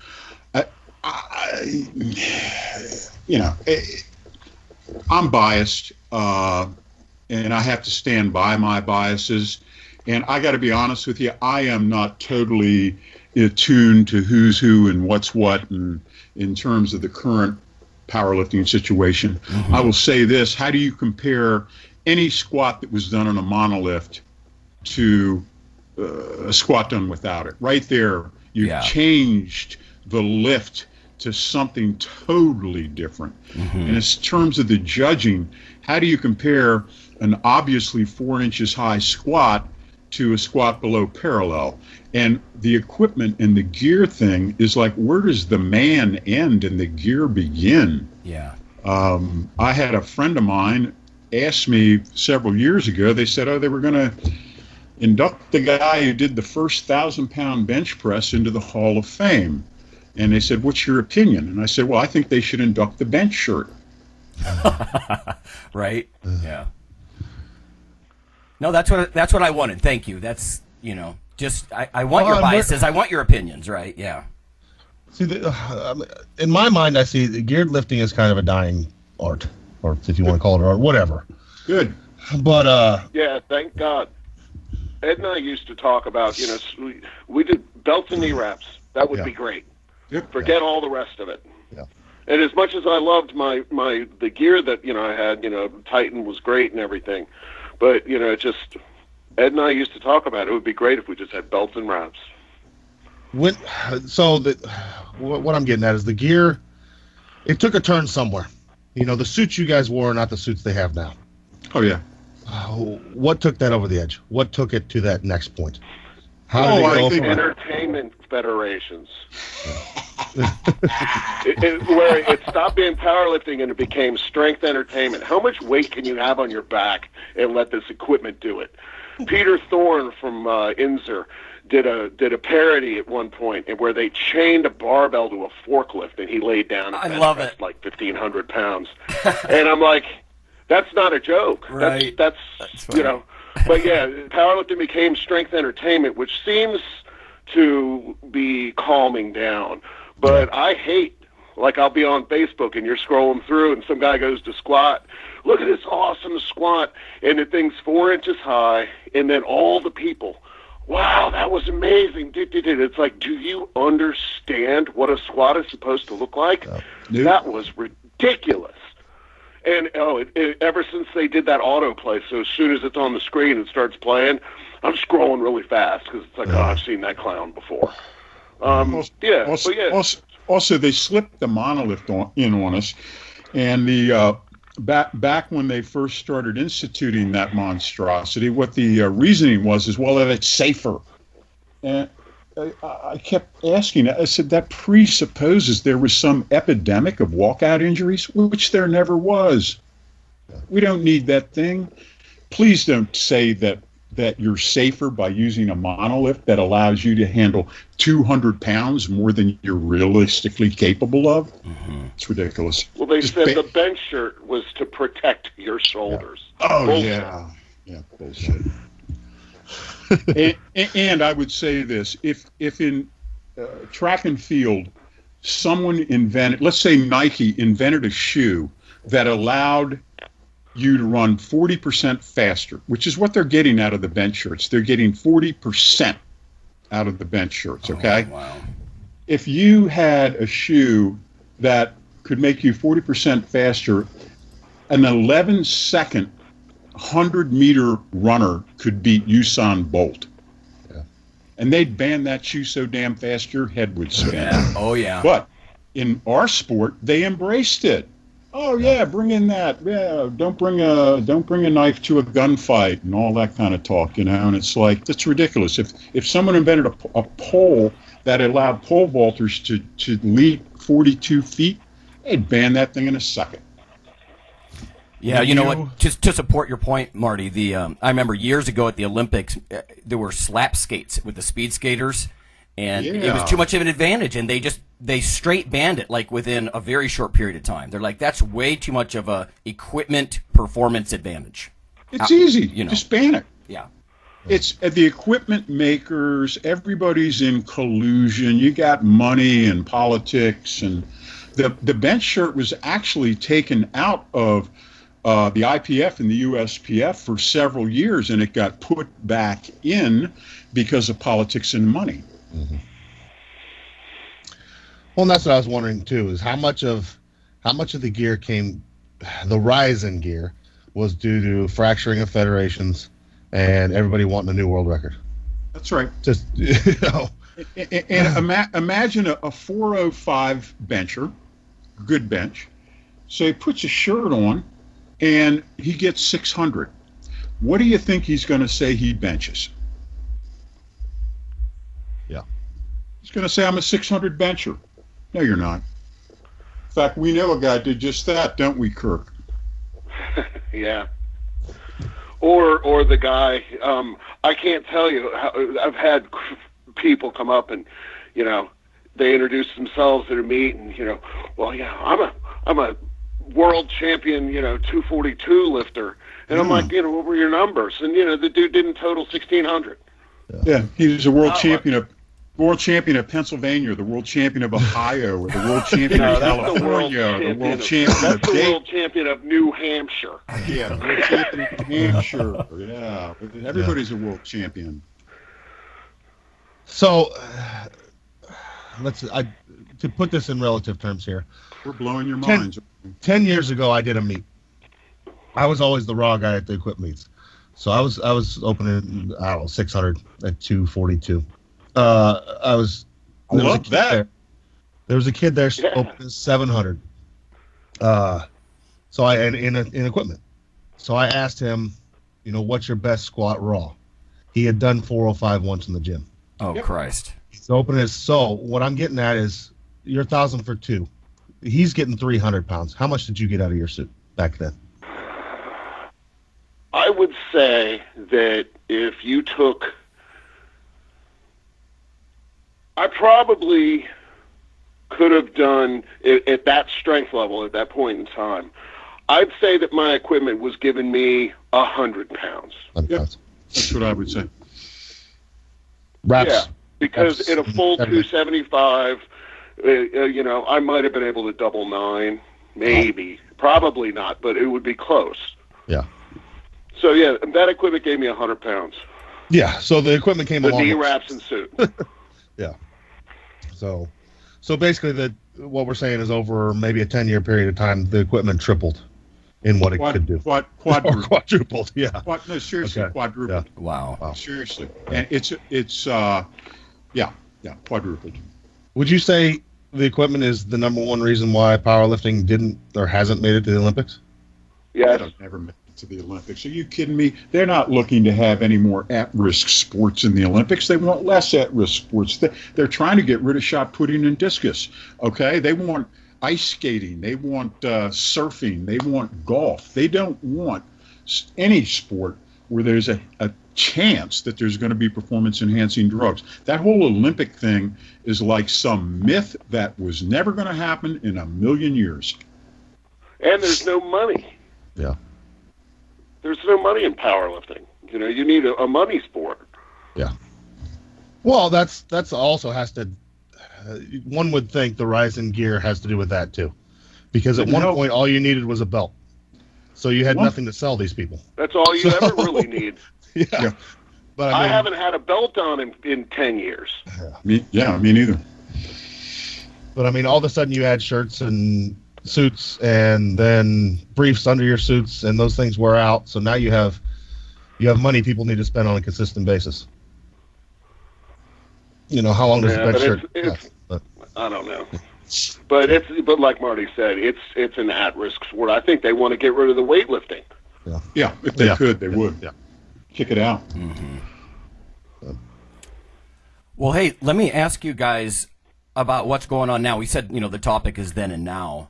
I'm biased, and I have to stand by my biases. And I got to be honest with you, I am not totally attuned to who's who and what's what, and in terms of the current powerlifting situation. Mm-hmm. I will say this: how do you compare any squat that was done on a monolift to a squat done without it? Right there, you've changed the lift to something totally different. Mm-hmm. And in terms of the judging, how do you compare an obviously 4 inches high squat to a squat below parallel? And the equipment and the gear thing is like, where does the man end and the gear begin? Yeah. I had a friend of mine asked me several years ago, they said, they were going to induct the guy who did the first 1,000-pound bench press into the Hall of Fame. And they said, what's your opinion? And I said, well, I think they should induct the bench shirt. Right? Yeah. No, that's what I wanted. Thank you. That's, just, I want your biases. I want your opinions, right? Yeah. See, in my mind, I see the geared lifting is kind of a dying art, or if you want to call it art, whatever. Good. But yeah, thank God. Ed and I used to talk about, we did belts and knee wraps. That would be great. Yep. Forget all the rest of it. Yeah. And as much as I loved the gear that I had, Titan was great and everything, but just Ed and I used to talk about it would be great if we just had belts and wraps. What I'm getting at is the gear. It took a turn somewhere. The suits you guys wore are not the suits they have now. Oh yeah. What took that over the edge? What took it to that next point? I think entertainment federations. Where it stopped being powerlifting and it became strength entertainment. How much weight can you have on your back and let this equipment do it? Peter Thorne from Inzer did a parody at one point where they chained a barbell to a forklift and he laid down and pressed like 1,500 pounds. And I'm like, that's not a joke. Right. That's But yeah, powerlifting became strength entertainment, which seems to be calming down. But I hate, I'll be on Facebook and you're scrolling through and some guy goes to squat. Look at this awesome squat. And the thing's 4 inches high. And then all the people, wow, that was amazing. It's like, do you understand what a squat is supposed to look like? Nope. That was ridiculous. And ever since they did that autoplay, so as soon as it's on the screen and starts playing, I'm scrolling really fast because it's like, oh, I've seen that clown before. Also, they slipped the monolith in on us, and the back when they first started instituting that monstrosity, what the reasoning was is, well, that it's safer. And I kept asking, I said, that presupposes there was some epidemic of walkout injuries, which there never was. We don't need that thing. Please don't say that you're safer by using a monolift that allows you to handle 200 pounds more than you're realistically capable of. Mm-hmm. It's ridiculous. Well, they said the bench shirt was to protect your shoulders. Yeah. Oh, bullshit. Yeah, bullshit. and I would say this, if in track and field, someone invented, let's say Nike invented a shoe that allowed you to run 40% faster, which is what they're getting out of the bench shirts. They're getting 40% out of the bench shirts, okay? Oh, wow. If you had a shoe that could make you 40% faster, an 11-second 100-meter runner could beat Usain Bolt. Yeah. And they'd ban that shoe so damn fast your head would spin. Yeah. Oh, yeah. But in our sport, they embraced it. Oh yeah, bring in that. Yeah, don't bring a knife to a gunfight and all that kind of talk, you know. And it's like, that's ridiculous. If someone invented a pole that allowed pole vaulters to leap 42 feet, they'd ban that thing in a second. Yeah, you know what? Just to support your point, Marty, I remember years ago at the Olympics, there were slap skates with the speed skaters, and it was too much of an advantage, and they straight banned it like within a very short period of time. They're like, that's way too much of a equipment performance advantage. It's easy, just ban it. Yeah. It's the equipment makers, everybody's in collusion. You got money and politics, and the bench shirt was actually taken out of the IPF and the USPF for several years, and it got put back in because of politics and money. Mm-hmm. Well, and that's what I was wondering too, is how much of the gear the rise in gear was due to fracturing of federations and everybody wanting a new world record. That's right. Just and imagine a 405 bencher, good bench. So he puts a shirt on, and he gets 600. What do you think he's going to say he benches? Yeah. He's going to say, I'm a 600 bencher. No, you're not. In fact, we know a guy did just that, don't we, Kirk? Yeah. Or the guy, I can't tell you, I've had people come up and, they introduce themselves at a meet and, well, yeah, I'm a world champion, 242 lifter. And I'm like, what were your numbers? And, the dude didn't total 1,600. Yeah, he was a world champion of Pennsylvania, the world champion of Ohio, or the world champion of California, the world champion of New Hampshire. Yeah, the world champion of New Hampshire. Yeah, everybody's a world champion. So, to put this in relative terms here. We're blowing your minds. 10 years ago, I did a meet. I was always the raw guy at the equip meets. So I was opening, 600 at 242. There was a kid there opening 700. So in equipment. So I asked him, what's your best squat raw? He had done 405 once in the gym. Oh, yep. Christ. He's opening his. So what I'm getting at is you're 1,000 for 2. He's getting 300 pounds. How much did you get out of your suit back then? I would say that if you took, I probably could have done at that strength level at that point in time. I'd say that my equipment was giving me 100 pounds. Yep. That's what I would say. Reps. Yeah, because in a full 275, I might have been able to double 9, maybe, probably not, but it would be close. Yeah. So yeah, that equipment gave me 100 pounds. Yeah. So the equipment came along. The knee wraps and suit. Yeah. So basically, what we're saying is over maybe a 10-year period of time, the equipment tripled in what it could do. Quadrupled. Quadrupled, yeah. No, seriously, Okay. quadrupled. Yeah. Wow. Seriously, and it's quadrupled. Would you say the equipment is the number one reason why powerlifting didn't or hasn't made it to the Olympics? Yes. They've never made it to the Olympics. Are you kidding me? They're not looking to have any more at-risk sports in the Olympics. They want less at-risk sports. They're trying to get rid of shot putting and discus. Okay, they want ice skating. They want surfing. They want golf. They don't want any sport where there's a chance that there's going to be performance-enhancing drugs. That whole Olympic thing is like some myth that was never going to happen in a million years. And there's no money. Yeah. There's no money in powerlifting. You know, you need a money sport. Yeah. Well, that's also has to. One would think the rise in gear has to do with that too, because at one point all you needed was a belt, so you had nothing to sell these people. That's all you ever really need. Yeah. But I haven't had a belt on in 10 years. Me neither. But I mean, all of a sudden you add shirts and suits and then briefs under your suits, and those things wear out. So now you have money people need to spend on a consistent basis. You know, how long does a bed shirt last? I don't know. But like Marty said, it's an at-risk sport. I think they want to get rid of the weightlifting. Yeah, if they could, they would. Yeah. Kick it out. Mm-hmm. Well, hey, let me ask you guys about what's going on now. We said, the topic is then and now.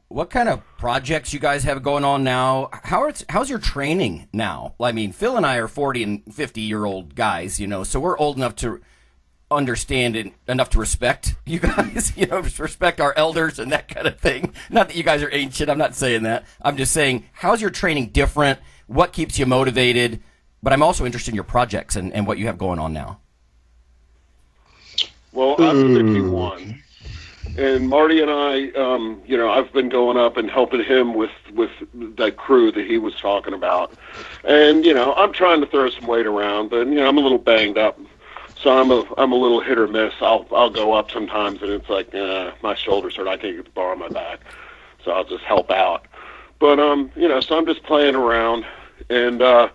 What kind of projects you guys have going on now? How's your training now? I mean, Phil and I are 40 and 50-year-old guys, so we're old enough to understand and enough to respect you guys, respect our elders and that kind of thing. Not that you guys are ancient. I'm not saying that. I'm just saying, how's your training different? What keeps you motivated? But I'm also interested in your projects and what you have going on now. Well, I'm 51. And Marty and I, I've been going up and helping him with that crew that he was talking about. And, I'm trying to throw some weight around, but, I'm a little banged up. So I'm a little hit or miss. I'll go up sometimes, and it's like my shoulders hurt. I can't get the bar on my back, so I'll just help out. But so I'm just playing around, and the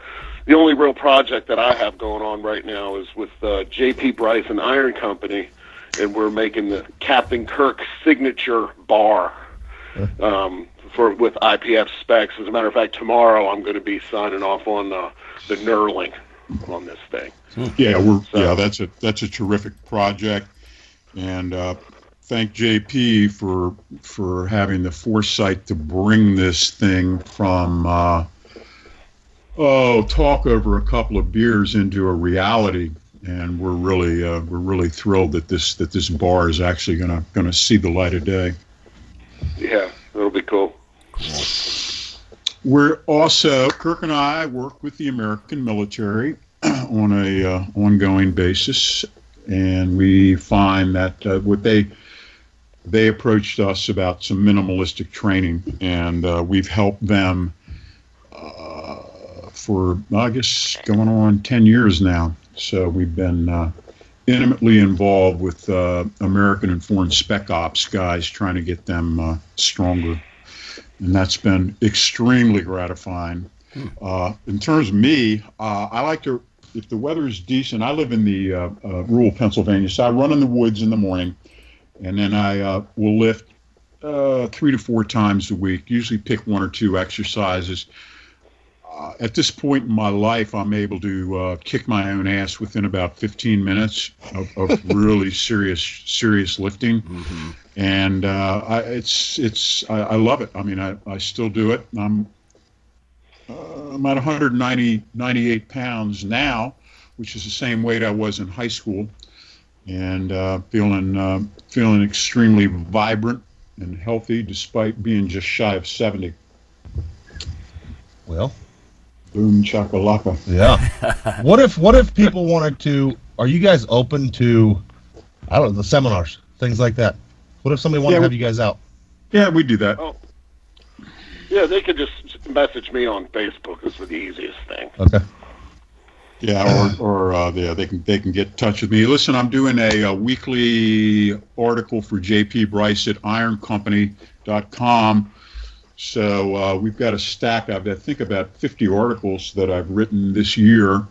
only real project that I have going on right now is with J.P. Bryce and Iron Company, and we're making the Captain Kirk signature bar with IPF specs. As a matter of fact, tomorrow I'm going to be signing off on the knurling on this thing. Yeah, that's a terrific project, and thank JP for having the foresight to bring this thing from talk over a couple of beers into a reality, and we're really thrilled that this bar is actually gonna see the light of day. Yeah, that'll be cool. We're also, Kirk and I work with the American military on a ongoing basis, and we find that what they approached us about some minimalistic training, and we've helped them for, I guess, going on 10 years now. So we've been intimately involved with American and foreign spec ops guys, trying to get them stronger, and that's been extremely gratifying. In terms of me, I like to, if the weather is decent, I live in the rural Pennsylvania, so I run in the woods in the morning, and then I will lift 3 to 4 times a week, usually pick 1 or 2 exercises. At this point in my life, I'm able to kick my own ass within about 15 minutes of really serious lifting. Mm-hmm. And I love it. I mean, I still do it. I'm at 98 pounds now, which is the same weight I was in high school, and feeling extremely vibrant and healthy despite being just shy of 70. Well, boom chakalaka. Yeah. What if people wanted to? Are you guys open to, I don't know, the seminars, things like that? What if somebody wanted to have you guys out? Yeah, we do that. Oh. Yeah, they could just message me on Facebook. Is the easiest thing. Okay. Yeah, or they can get in touch with me. Listen, I'm doing a weekly article for JP Bryce at IronCompany.com. So we've got a stack of, I think, about 50 articles that I've written this year.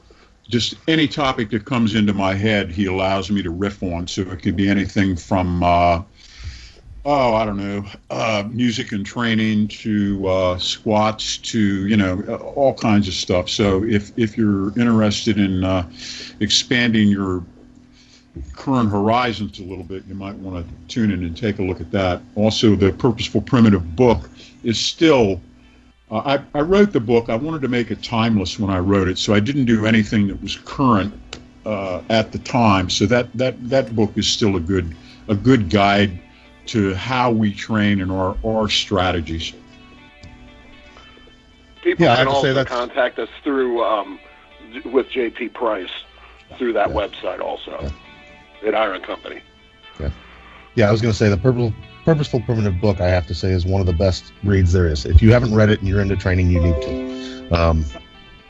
Just any topic that comes into my head, he allows me to riff on. So it could be anything from, music and training to squats to, all kinds of stuff. So if you're interested in expanding your current horizons a little bit, you might want to tune in and take a look at that. Also, the Purposeful Primitive book is still, I wrote the book. I wanted to make it timeless when I wrote it, so I didn't do anything that was current at the time. So that book is still a good guide to how we train and our strategies. People can also contact us through with JP Price through that website also at Iron Company. Yeah, I was going to say the Purposeful Primitive book, I have to say, is one of the best reads there is. If you haven't read it and you're into training, you need to.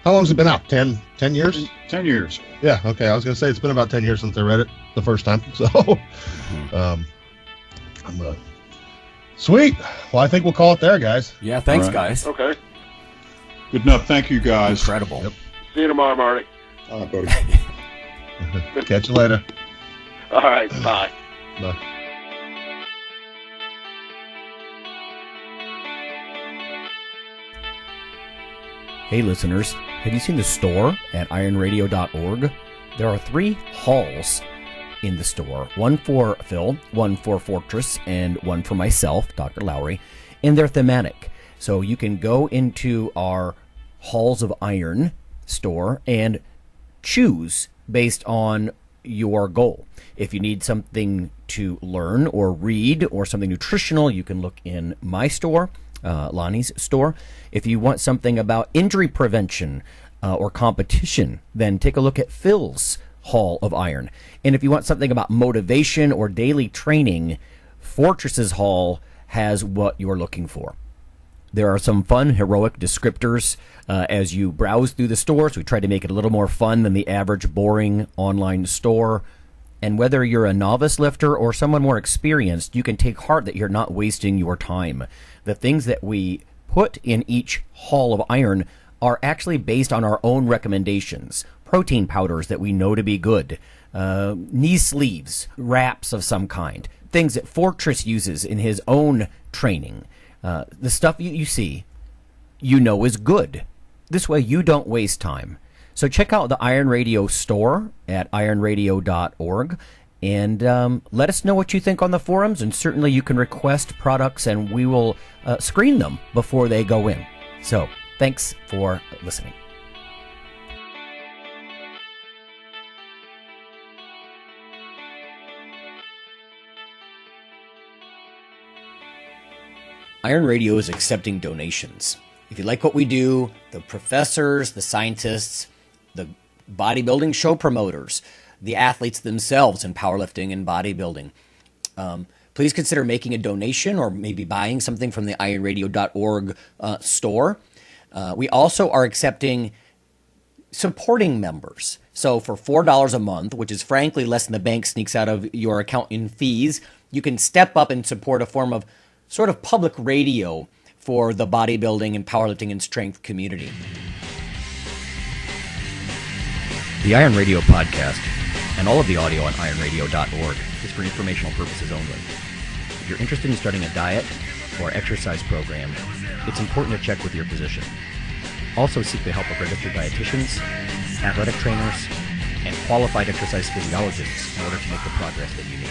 How long has it been out? 10 years? 10 years. Yeah, okay. I was going to say it's been about 10 years since I read it the first time. So, sweet. Well, I think we'll call it there, guys. Yeah, thanks, guys. Okay. Good enough. Thank you, guys. Incredible. Yep. See you tomorrow, Marty. All right, buddy. Catch you later. All right, bye. Bye. Hey listeners, have you seen the store at IronRadio.org? There are 3 halls in the store. One for Phil, one for Fortress, and one for myself, Dr. Lowry, and they're thematic. So you can go into our Halls of Iron store and choose based on your goal. If you need something to learn or read or something nutritional, you can look in my store, Lonnie's store. If you want something about injury prevention or competition, then take a look at Phil's Hall of Iron. And if you want something about motivation or daily training, Fortress's Hall has what you're looking for. There are some fun, heroic descriptors as you browse through the stores. We try to make it a little more fun than the average boring online store. And whether you're a novice lifter or someone more experienced, you can take heart that you're not wasting your time. The things that we put in each Hall of Iron are actually based on our own recommendations. Protein powders that we know to be good, knee sleeves, wraps of some kind, things that Fortress uses in his own training. The stuff you see, you know is good. This way you don't waste time. So check out the Iron Radio store at ironradio.org and let us know what you think on the forums, and certainly you can request products and we will screen them before they go in. So thanks for listening. Iron Radio is accepting donations. If you like what we do, the professors, the scientists, the bodybuilding show promoters, the athletes themselves in powerlifting and bodybuilding, please consider making a donation or maybe buying something from the ironradio.org store. We also are accepting supporting members. So for $4 a month, which is frankly less than the bank sneaks out of your account in fees, you can step up and support a form of sort of public radio for the bodybuilding and powerlifting and strength community. The Iron Radio podcast and all of the audio on ironradio.org is for informational purposes only. If you're interested in starting a diet or exercise program, it's important to check with your physician. Also seek the help of registered dietitians, athletic trainers, and qualified exercise physiologists in order to make the progress that you need.